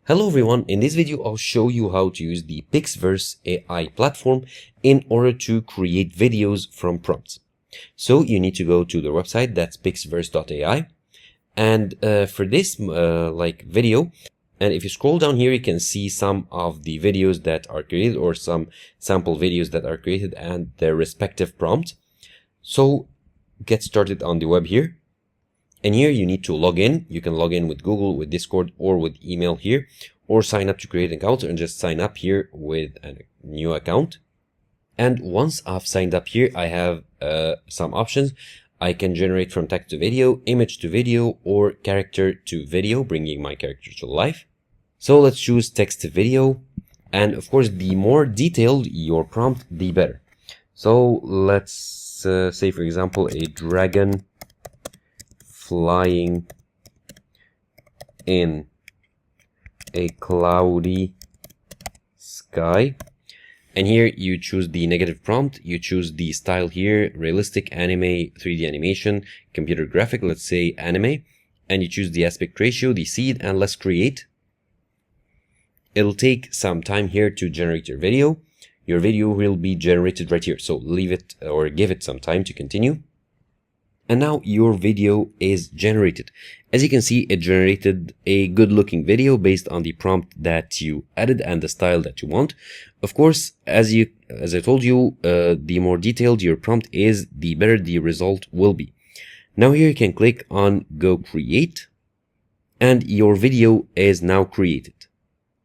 Hello everyone, in this video I'll show you how to use the Pixverse AI platform in order to create videos from prompts. So you need to go to the website, that's pixverse.ai, and for this video, and if you scroll down here you can see some of the videos that are created or some sample videos that are created and their respective prompt. So get started on the web here. And here you need to log in. You can log in with Google, with Discord, or with email here, or sign up to create an account and just sign up here with a new account. And once I've signed up here, I have some options. I can generate from text to video, image to video, or character to video, bringing my character to life. So let's choose text to video. And of course, the more detailed your prompt, the better. So let's say, for example, a dragon flying in a cloudy sky. And here you choose the negative prompt, you choose the style here, realistic, anime, 3D animation, computer graphic, let's say anime, and you choose the aspect ratio, the seed, and let's create. It'll take some time here to generate your video. Your video will be generated right here, so leave it or give it some time to continue. And now your video is generated. As you can see, it generated a good looking video based on the prompt that you added and the style that you want. Of course, as I told you, the more detailed your prompt is, the better the result will be. Now here you can click on Go Create, and your video is now created.